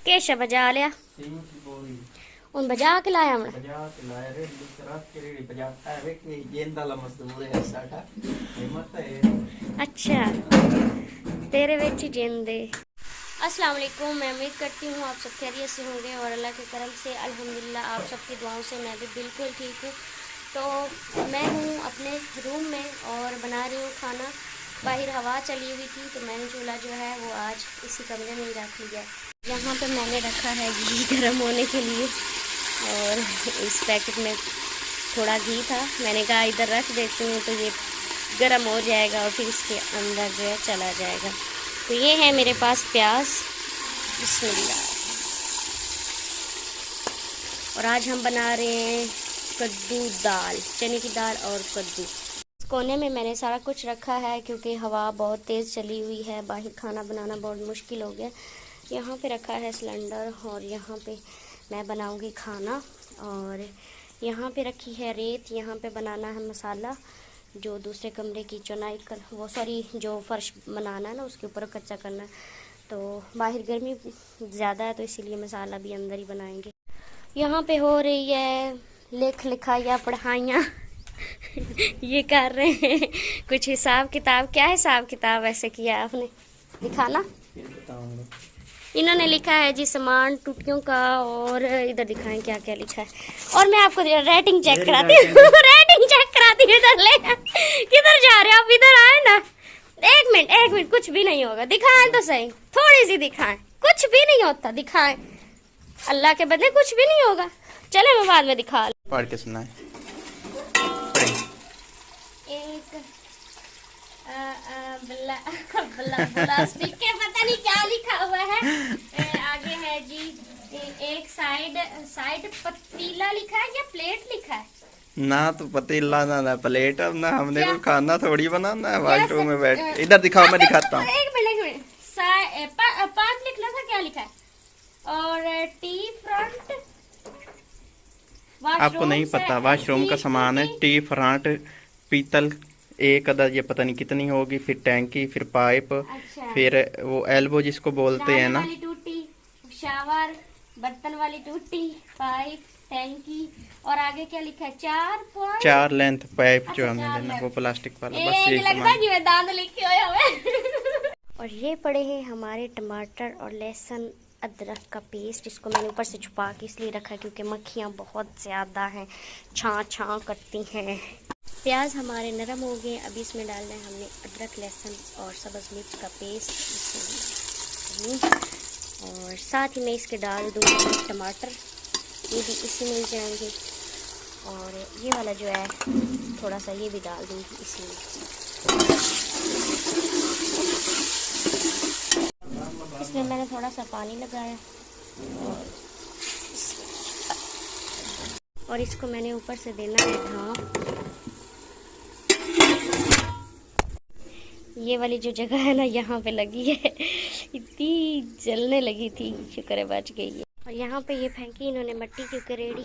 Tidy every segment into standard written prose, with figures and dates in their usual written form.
केशा बजा लिया उन बजा के लाया हमने अच्छा तेरे वेची जिंदे। अस्सलाम वालेकुम, मैं उम्मीद करती हूँ आप सब खैरियत से होंगे और अल्लाह के करम से अल्हम्दुलिल्लाह आप सबकी दुआओं से मैं भी बिल्कुल ठीक हूँ। तो मैं हूँ अपने रूम में और बना रही हूँ खाना। बाहर हवा चली हुई थी तो मैंने चूल्हा जो है वो आज इसी कमरे में ही रख लिया। यहाँ पे मैंने रखा है घी गर्म होने के लिए और इस पैकेट में थोड़ा घी था, मैंने कहा इधर रख देती हूँ तो ये गर्म हो जाएगा और फिर इसके अंदर जो है चला जाएगा। तो ये है मेरे पास प्याज, बिस्मिल्लाह। और आज हम बना रहे हैं कद्दू दाल, चने की दाल और कद्दू। कोने में मैंने सारा कुछ रखा है क्योंकि हवा बहुत तेज़ चली हुई है, बाहर खाना बनाना बहुत मुश्किल हो गया। यहाँ पे रखा है सिलेंडर और यहाँ पे मैं बनाऊंगी खाना। और यहाँ पे रखी है रेत, यहाँ पे बनाना है मसाला जो दूसरे कमरे की चुनाई कर वो सॉरी जो फर्श बनाना है ना उसके ऊपर कच्चा करना है। तो बाहर गर्मी ज़्यादा है तो इसीलिए मसाला भी अंदर ही बनाएंगे। यहाँ पे हो रही है लेख लिखाइयाँ पढ़ाइयाँ ये कर रहे हैं कुछ हिसाब किताब। क्या हिसाब किताब ऐसे किया आपने, दिखाना। इन्होंने लिखा है जी सामान टुटियों का और इधर दिखाएं क्या क्या लिखा है। और मैं आपको रेटिंग चेक कराती हूँ रेटिंग चेक कराती हूँ। इधर ले किधर जा रहे हो आप, इधर आए ना। एक मिनट कुछ भी नहीं होगा, दिखाएं तो सही, थोड़ी सी दिखाएं, कुछ भी नहीं होता, दिखाएं। अल्लाह के बदले कुछ भी नहीं होगा। चले मैं बाद में दिखा पढ़ के सुनाए। एक प्लास्टिक के पता नहीं क्या लिखा हुआ है। आगे है जी एक साइड पतीला लिखा है या प्लेट लिखा है ना, तो पतीला ना प्लेट। अब ना हमने कोई खाना थोड़ी बनाना है वॉशरूम में बैठ। इधर दिखाओ, मैं दिखाता हूँ। एक मिनट पांच लिखना था, क्या लिखा है। और टी फ्रंट आपको नहीं पता, वॉशरूम का सामान है। टी फ्रंट पीतल एक अदद, ये पता नहीं कितनी होगी, फिर टैंकी, फिर पाइप, अच्छा। फिर वो एल्बो जिसको बोलते हैं ना, वाली टूटी, शावर, बर्तन वाली टूटी, पाइप, टैंकी। और आगे क्या लिखा है, 4 लेंथ पाइप। अच्छा, जो हमने लेना वो प्लास्टिक वाला, बस एक ये लगता है कि दांत लिखे हुए हमें। और ये पड़े हैं हमारे टमाटर और लहसुन अदरक का पेस्ट। इसको मैंने ऊपर से छुपा के इसलिए रखा क्योंकि मक्खियाँ बहुत ज़्यादा हैं, छां करती हैं। प्याज हमारे नरम हो गए, अभी इसमें डालना है हमने अदरक लहसुन और सब्ज़ मिर्च का पेस्ट। और साथ ही मैं इसके डाल दूँगी टमाटर, ये भी इसी में जाएंगे। और ये वाला जो है थोड़ा सा ये भी डाल दूँगी इसी में। इसमें मैंने थोड़ा सा पानी लगाया और इसको मैंने ऊपर से देना है ढाँप। ये वाली जो जगह है ना यहाँ पे लगी है, इतनी जलने लगी थी, शुक्र है बच गई है। और यहाँ पे ये फेंकी इन्होंने मट्टी की करेड़ी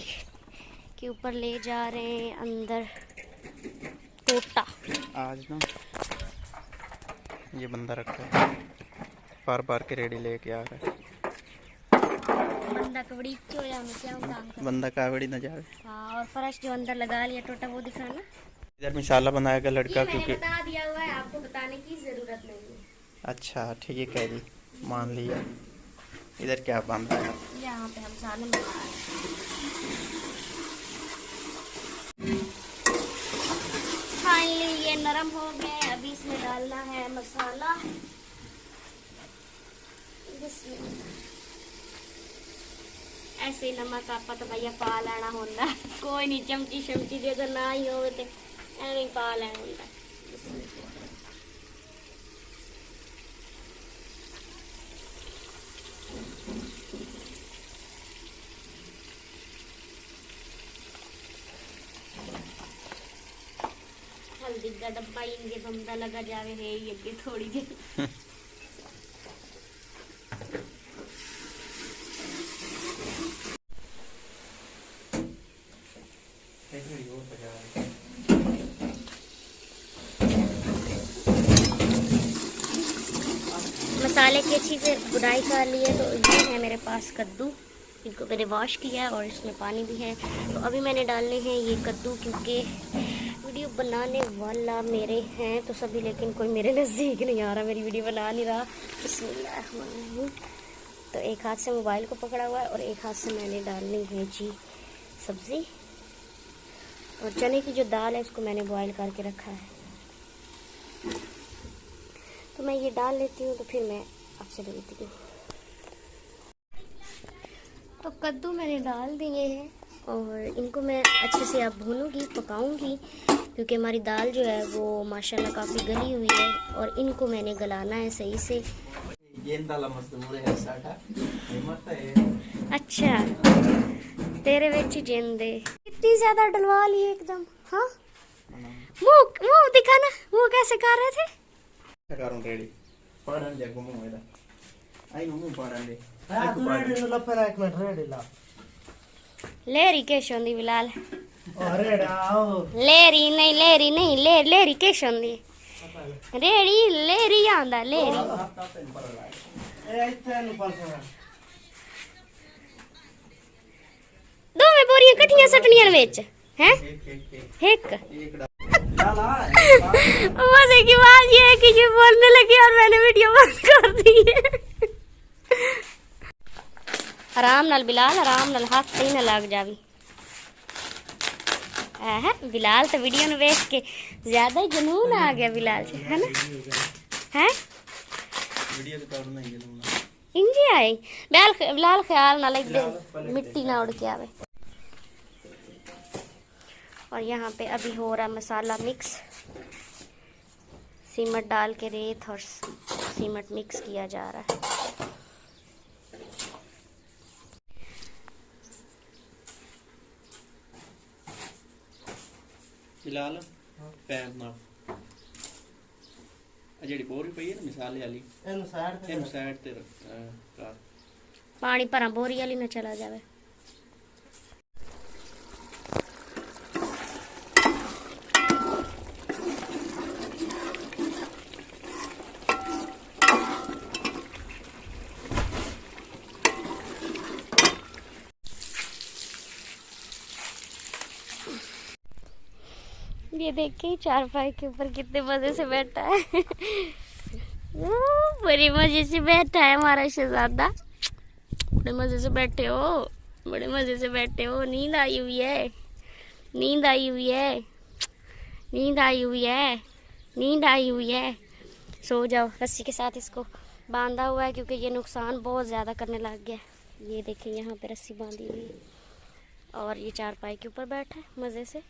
के ऊपर ले जा रहे हैं अंदर टोटा। आज ना ये बंदा रखा है, बार करेड़ी लेके आ रहा है। बंदा कबड़ी क्या बंदा कावड़ी न जाए। हाँ, और फर्श जो अंदर लगा लिया टोटा वो दिखाना। इधर मिसाला बनाएगा लड़का, क्योंकि बता दिया हुआ है, आपको बताने की जरूरत नहीं है। अच्छा ठीक है जी, मान लिया। इधर क्या बांधा है, यहाँ पे हम सालन बना रहे हैं। फाइनली ये नरम हो गए, अभी इसमें डालना है मसाला। ऐसे नमक आपा तो भैया पा लेना होता, कोई नहीं चमची शमची जे अगर ना ही हो तो ऐसे पा लेना होता। हल्दी का डब्बा इनके बंदा लगा जावे है ये थोड़ी देर। मसाले इसकी अच्छी से बुनाई कर ली है। तो ये है मेरे पास कद्दू, इनको मैंने वॉश किया है और इसमें पानी भी है। तो अभी मैंने डालने हैं ये कद्दू, क्योंकि वीडियो बनाने वाला मेरे हैं तो सभी, लेकिन कोई मेरे नज़दीक नहीं आ रहा, मेरी वीडियो बना नहीं रहा। बिस्मिल्लाह। तो एक हाथ से मोबाइल को पकड़ा हुआ है और एक हाथ से मैंने डालनी है जी सब्ज़ी। और चने की जो दाल है उसको मैंने बॉईल करके रखा है, तो मैं ये डाल लेती हूँ, तो फिर मैं आपसे मिलती हूँ। तो कद्दू मैंने डाल दिए हैं और इनको मैं अच्छे से अब भूनूंगी, पकाऊंगी, क्योंकि हमारी दाल जो है वो माशाल्लाह काफ़ी गली हुई है और इनको मैंने गलाना है सही से। अच्छा, तेरे विच ही जेंदे इतनी ज्यादा डलवा ली एकदम। हाँ, मुंह दिखाना, मुंह कैसे कर रहे थे? रेडी पढ़न ले गुमो मेरा आई मुंह पढ़न ले लेरी केश होंदी बिलाल। अरे लेरी नहीं लेरी केश होंदी, रेड़ी लेरी आंदा लेरी। दोवें बोरियां कट्ठियां सटनियां विच हैं एक। मजे की बात ये है कि ये बोलने लगी और मैंने वीडियो बंद कर दी है। आराम नाल बिलाल, आराम नाल, हाथ सही ना लग जावी। बिलाल तो वीडियो में देख के ज्यादा ही जुनून आ गया बिलाल से, है ना? हैं वीडियो तो करना ही है इंजी आई बिलाल ख्याल ना एकदम मिट्टी ना उड़ के आवे। और यहाँ पे अभी हो रहा मसाला मिक्स, सीमट डाल के रेत और सीमट मिक्स किया जा रहा है। फिलहाल पैन ना ਜਿਹੜੀ बोरी पई है ना मिसाले वाली इन साइड ते कर पानी भरा बोरी वाली ना चला जावे। ये देखिए चारपाई के ऊपर कितने मजे से बैठा है। बड़े मजे से बैठा है हमारा शहजादा, बड़े मजे से बैठे हो, बड़े मजे से बैठे हो। नींद आई हुई है, नींद आई हुई है, नींद आई हुई है, नींद आई हुई है। सो जाओ। रस्सी के साथ इसको बांधा हुआ है क्योंकि ये नुकसान बहुत ज़्यादा करने लग गया। ये देखिए यहाँ पे रस्सी बांधी हुई है और ये चारपाई के ऊपर बैठा है मज़े से।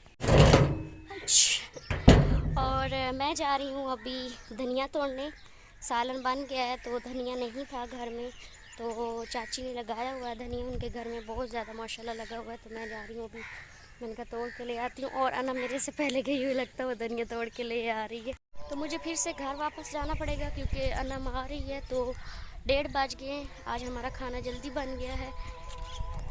और मैं जा रही हूँ अभी धनिया तोड़ने। सालन बन गया है तो धनिया नहीं था घर में, तो चाची ने लगाया हुआ है धनिया उनके घर में, बहुत ज़्यादा माशाल्लाह लगा हुआ है। तो मैं जा रही हूँ अभी, मैंने कहा तोड़ के ले आती हूँ। और अना मेरे से पहले गई हुई लगता है, वो धनिया तोड़ के ले आ रही है। तो मुझे फिर से घर वापस जाना पड़ेगा क्योंकि अनम आ रही है। तो 1:30 बज गए। आज हमारा खाना जल्दी बन गया है